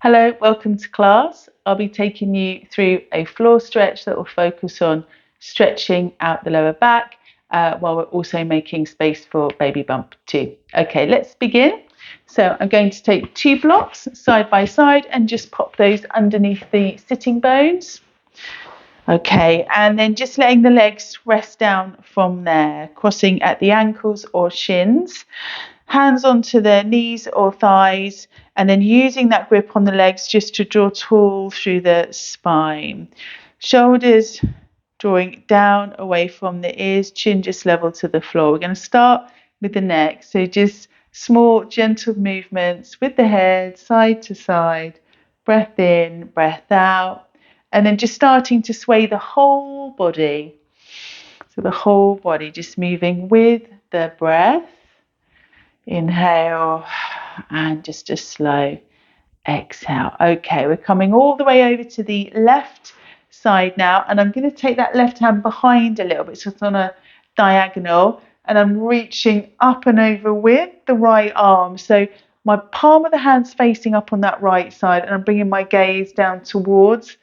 Hello, welcome to class. I'll be taking you through a floor stretch that will focus on stretching out the lower back while we're also making space for baby bump too. Okay, let's begin. So I'm going to take two blocks side by side and just pop those underneath the sitting bones. Okay, and then just letting the legs rest down from there, crossing at the ankles or shins, hands onto the knees or thighs, and then using that grip on the legs just to draw tall through the spine. Shoulders drawing down away from the ears, chin just level to the floor. We're going to start with the neck, so just small, gentle movements with the head, side to side, breath in, breath out. And then just starting to sway the whole body. So the whole body just moving with the breath. Inhale and just a slow exhale. Okay, we're coming all the way over to the left side now. And I'm going to take that left hand behind a little bit. So it's on a diagonal. And I'm reaching up and over with the right arm. So my palm of the hand's facing up on that right side. And I'm bringing my gaze down towards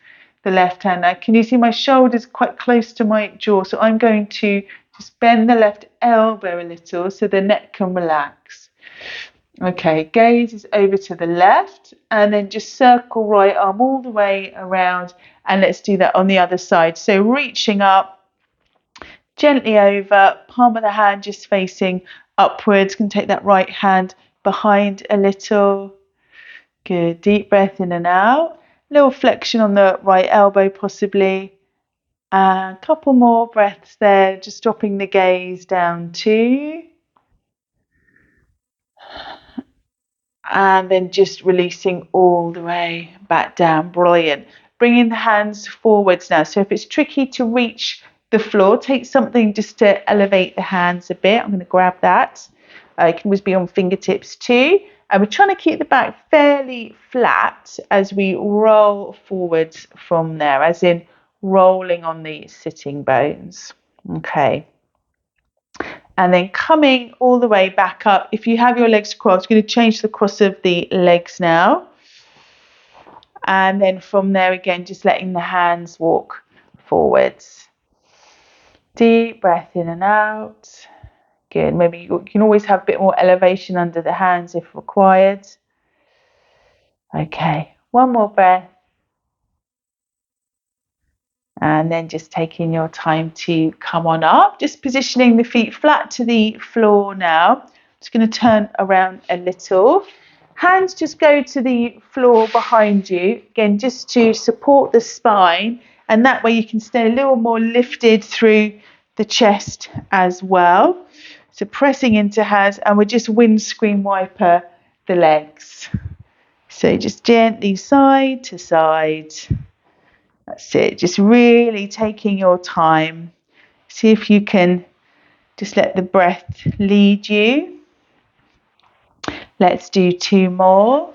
the left hand. Now, can you see my shoulders quite close to my jaw? So I'm going to just bend the left elbow a little so the neck can relax. Okay, gaze is over to the left and then just circle right arm all the way around, and let's do that on the other side. So reaching up, gently over, palm of the hand just facing upwards. Can take that right hand behind a little. Good, deep breath in and out. Little flexion on the right elbow possibly. A couple more breaths there, just dropping the gaze down too. And then just releasing all the way back down. Brilliant. Bringing the hands forwards now. So if it's tricky to reach the floor, take something just to elevate the hands a bit. I'm going to grab that. It can always be on fingertips too. And we're trying to keep the back fairly flat as we roll forwards from there, as in rolling on the sitting bones. Okay. And then coming all the way back up. If you have your legs crossed, you're going to change the cross of the legs now. And then from there again, just letting the hands walk forwards. Deep breath in and out. Good. Maybe you can always have a bit more elevation under the hands if required. Okay. One more breath. And then just taking your time to come on up. Just positioning the feet flat to the floor now. Just going to turn around a little. Hands just go to the floor behind you. Again, just to support the spine. And that way you can stay a little more lifted through the chest as well. So pressing into hands, and we're just windscreen wiper the legs. So just gently side to side. That's it. Just really taking your time. See if you can just let the breath lead you. Let's do two more.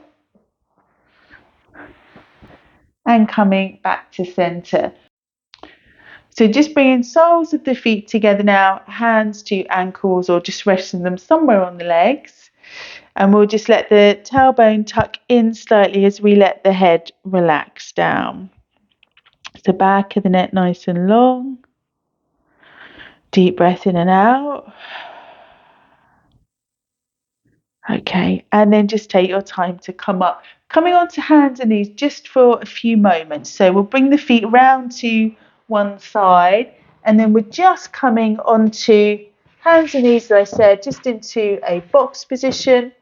And coming back to center. So just bringing soles of the feet together now, hands to ankles or just resting them somewhere on the legs. And we'll just let the tailbone tuck in slightly as we let the head relax down. So back of the neck nice and long. Deep breath in and out. Okay, and then just take your time to come up. Coming onto hands and knees just for a few moments. So we'll bring the feet round to one side, and then we're just coming onto hands and knees, as I said, just into a box position.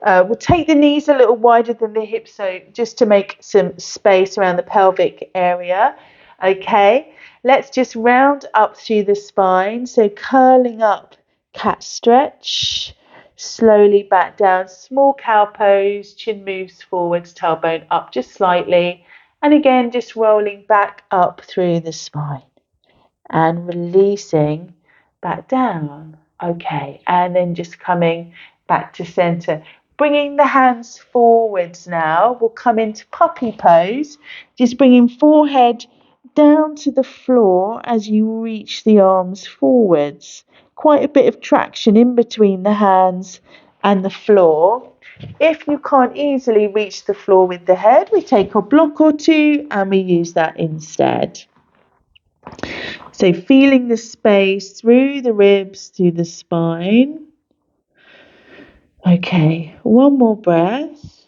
We'll take the knees a little wider than the hips, so just to make some space around the pelvic area. Okay, let's just round up through the spine. So curling up, cat stretch. Slowly back down, small cow pose, chin moves forwards, tailbone up just slightly. And again, just rolling back up through the spine and releasing back down. Okay, and then just coming back to center. Bringing the hands forwards now. We'll come into puppy pose. Just bringing forehead down to the floor as you reach the arms forwards. Quite a bit of traction in between the hands and the floor. If you can't easily reach the floor with the head, we take a block or two and we use that instead. So feeling the space through the ribs to the spine. Okay, one more breath.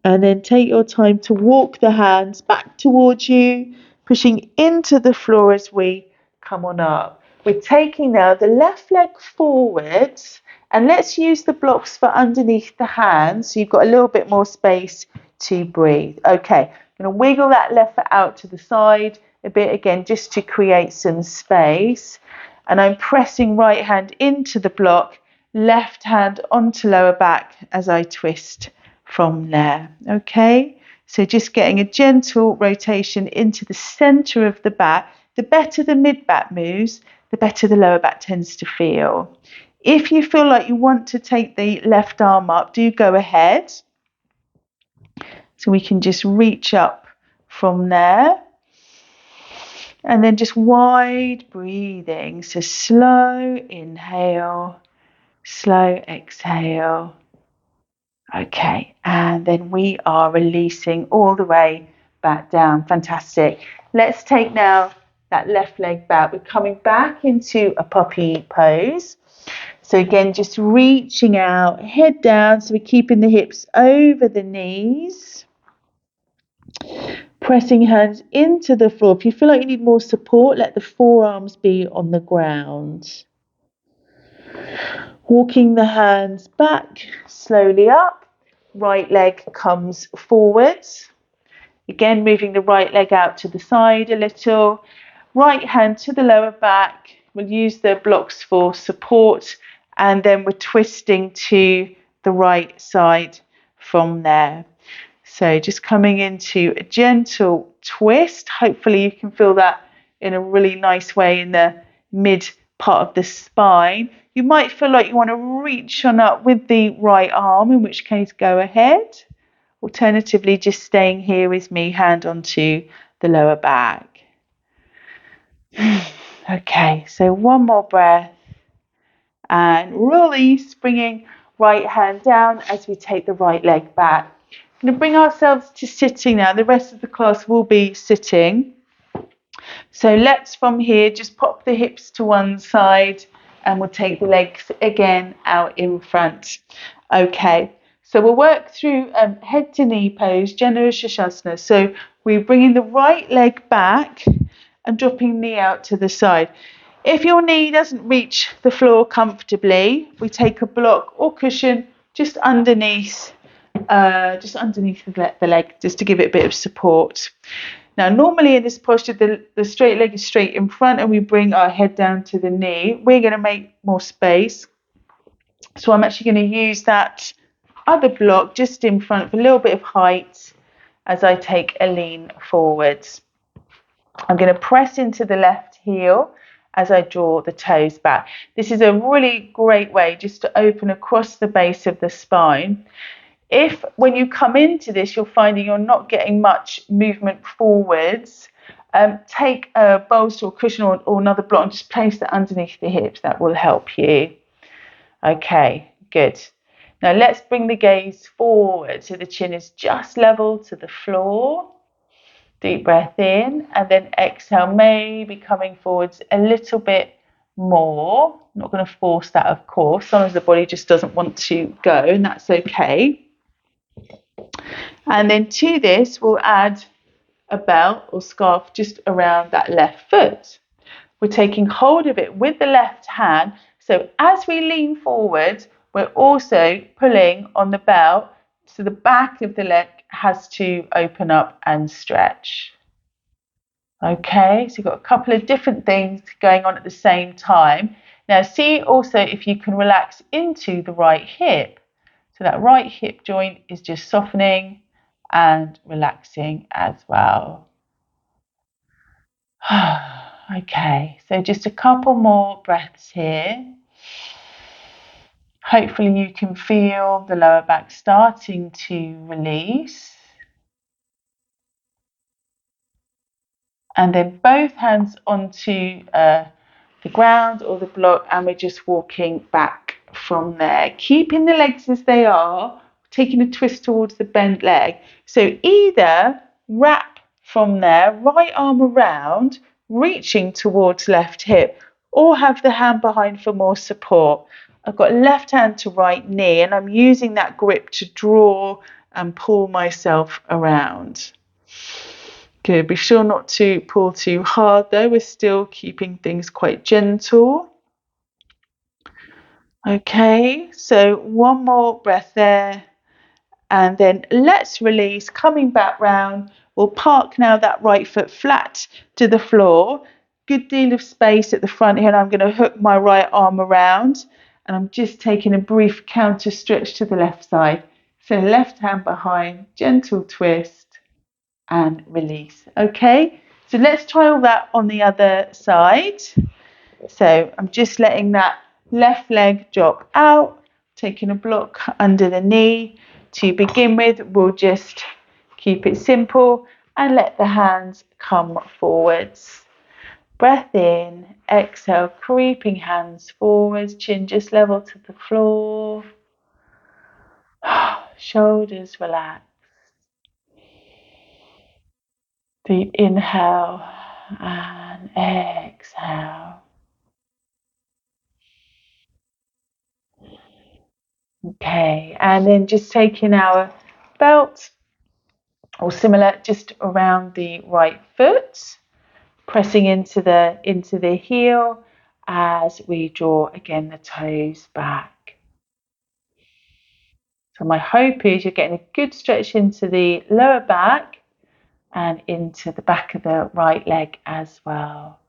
And then take your time to walk the hands back towards you, pushing into the floor as we come on up. We're taking now the left leg forwards, and let's use the blocks for underneath the hands so you've got a little bit more space to breathe. Okay, I'm going to wiggle that left foot out to the side a bit again just to create some space. And I'm pressing right hand into the block, left hand onto lower back as I twist from there. Okay, so just getting a gentle rotation into the center of the back. The better the mid back moves, the better the lower back tends to feel. If you feel like you want to take the left arm up, do go ahead. So we can just reach up from there. And then just wide breathing. So slow inhale, slow exhale. Okay, and then we are releasing all the way back down. Fantastic. Let's take now that left leg back. We're coming back into a puppy pose. So again, just reaching out, head down. So we're keeping the hips over the knees. Pressing hands into the floor. If you feel like you need more support, let the forearms be on the ground. Walking the hands back, slowly up. Right leg comes forwards. Again, moving the right leg out to the side a little. Right hand to the lower back. We'll use the blocks for support. And then we're twisting to the right side from there. So just coming into a gentle twist. Hopefully you can feel that in a really nice way in the mid part of the spine. You might feel like you want to reach on up with the right arm, in which case go ahead. Alternatively, just staying here with me, hand onto the lower back. Okay, so one more breath. And release, bringing right hand down as we take the right leg back. We're going to bring ourselves to sitting now. The rest of the class will be sitting. So let's from here just pop the hips to one side and we'll take the legs again out in front. Okay, so we'll work through head to knee pose, Janu Shasana. So we're bringing the right leg back and dropping knee out to the side. If your knee doesn't reach the floor comfortably, we take a block or cushion just underneath the leg, just to give it a bit of support. Now, normally in this posture, the straight leg is straight in front and we bring our head down to the knee. We're going to make more space. So I'm actually going to use that other block just in front for a little bit of height as I take a lean forwards. I'm going to press into the left heel as I draw the toes back. This is a really great way just to open across the base of the spine. If when you come into this, you're finding you're not getting much movement forwards, take a bolster or cushion or another block and just place that underneath the hips. That will help you. Okay, good. Now let's bring the gaze forward so the chin is just level to the floor. Deep breath in and then exhale, maybe coming forwards a little bit more. I'm not going to force that, of course. Sometimes the body just doesn't want to go, and that's okay. And then to this, we'll add a belt or scarf just around that left foot. We're taking hold of it with the left hand. So as we lean forward, we're also pulling on the belt. So the back of the leg has to open up and stretch. Okay, so you've got a couple of different things going on at the same time. Now see also if you can relax into the right hip. So that right hip joint is just softening and relaxing as well. Okay, so just a couple more breaths here. Hopefully you can feel the lower back starting to release. And then both hands onto the ground or the block, and we're just walking back from there. Keeping the legs as they are, taking a twist towards the bent leg. So either wrap from there, right arm around, reaching towards left hip, or have the hand behind for more support. I've got left hand to right knee, and I'm using that grip to draw and pull myself around. Good. Be sure not to pull too hard though. We're still keeping things quite gentle. Okay, so one more breath there. And then let's release, coming back round. We'll park now that right foot flat to the floor. Good deal of space at the front here, and I'm going to hook my right arm around. And I'm just taking a brief counter stretch to the left side. So left hand behind, gentle twist and release. Okay, so let's try all that on the other side. So I'm just letting that left leg drop out, taking a block under the knee. To begin with, we'll just keep it simple and let the hands come forwards. Breath in, exhale, creeping hands forwards, chin just level to the floor. Shoulders relax. Deep inhale and exhale. Okay, and then just taking our belt or similar just around the right foot, pressing into the heel as we draw again the toes back. So my hope is you're getting a good stretch into the lower back and into the back of the right leg as well.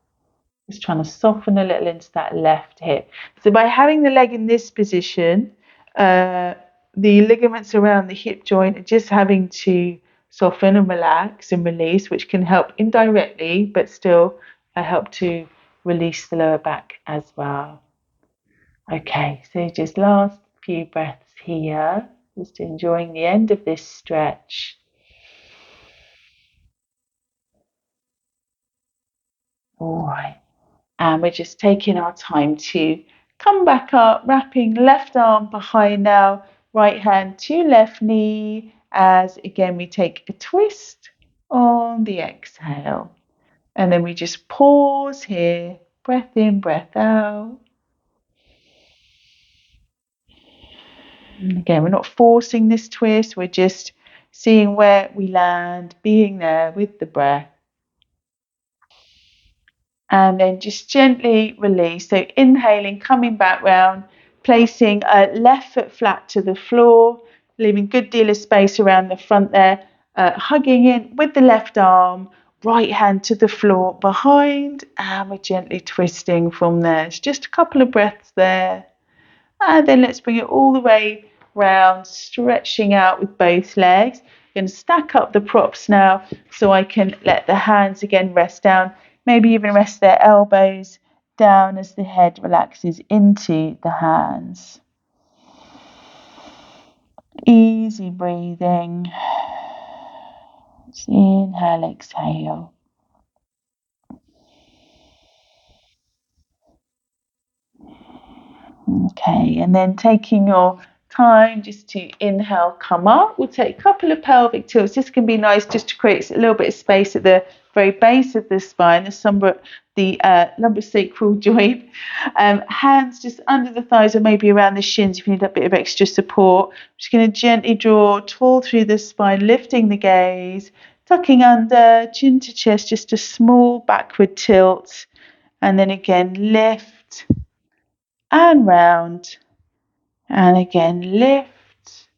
Just trying to soften a little into that left hip. So by having the leg in this position, the ligaments around the hip joint are just having to soften and relax and release, which can help indirectly, but still help to release the lower back as well. Okay, so just last few breaths here, just enjoying the end of this stretch. All right. And we're just taking our time to come back up, wrapping left arm behind now, right hand to left knee, as again we take a twist on the exhale. And then we just pause here, breath in, breath out. And again, we're not forcing this twist, we're just seeing where we land, being there with the breath. And then just gently release. So inhaling, coming back round, placing a left foot flat to the floor, leaving a good deal of space around the front there, hugging in with the left arm, right hand to the floor behind, and we're gently twisting from there. It's just a couple of breaths there. And then let's bring it all the way round, stretching out with both legs. I'm going to stack up the props now so I can let the hands again rest down. Maybe even rest their elbows down as the head relaxes into the hands. Easy breathing. Just inhale, exhale. Okay, and then taking your time just to inhale, come up. We'll take a couple of pelvic tilts. This can be nice just to create a little bit of space at the very base of the spine, the lumbosacral joint. Hands just under the thighs or maybe around the shins if you need a bit of extra support. I'm just going to gently draw tall through the spine, lifting the gaze, tucking under, chin to chest, just a small backward tilt. And then again, lift and round. And again, lift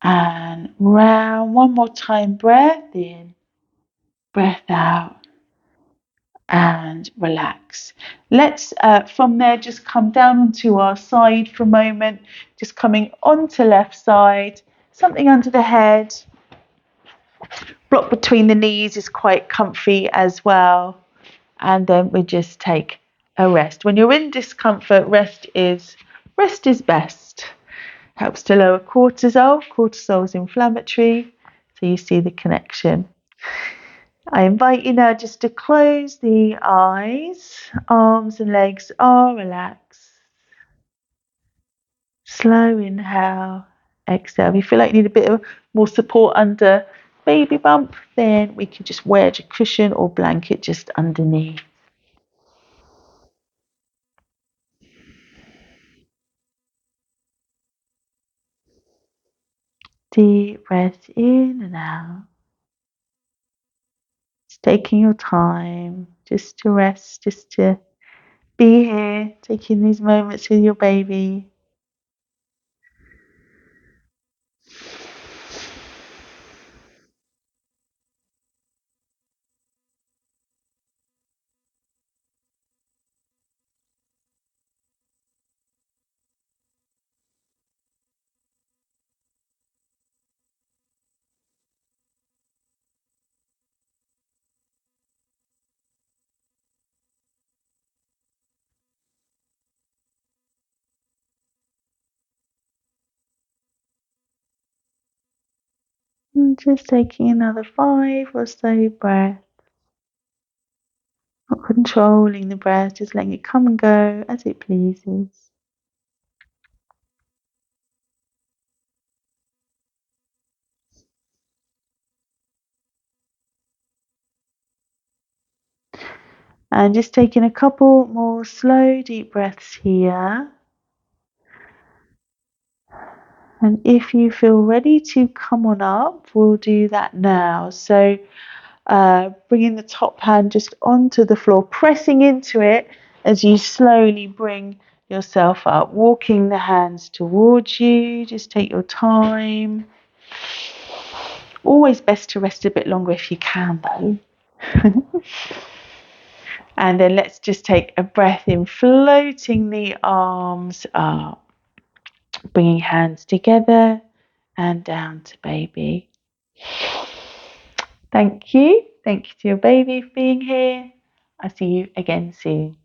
and round. One more time, breath in, breath out, and relax. Let's from there just come down onto our side for a moment, just coming onto left side, something under the head. Block between the knees is quite comfy as well. And then we just take a rest. When you're in discomfort, rest is best. Helps to lower cortisol. Cortisol is inflammatory, so you see the connection. I invite you now just to close the eyes. Arms and legs are relaxed. Slow inhale, exhale. If you feel like you need a bit of more support under baby bump, then we can just wedge a cushion or blanket just underneath. Deep breath in and out. Just taking your time, just to rest, just to be here, taking these moments with your baby. And just taking another 5 or so breaths. Not controlling the breath, just letting it come and go as it pleases. And just taking a couple more slow, deep breaths here. And if you feel ready to come on up, we'll do that now. So bringing the top hand just onto the floor, pressing into it as you slowly bring yourself up, walking the hands towards you. Just take your time. Always best to rest a bit longer if you can, though. And then let's just take a breath in, floating the arms up, bringing hands together and down to baby. Thank you. Thank you to your baby for being here. I'll see you again soon.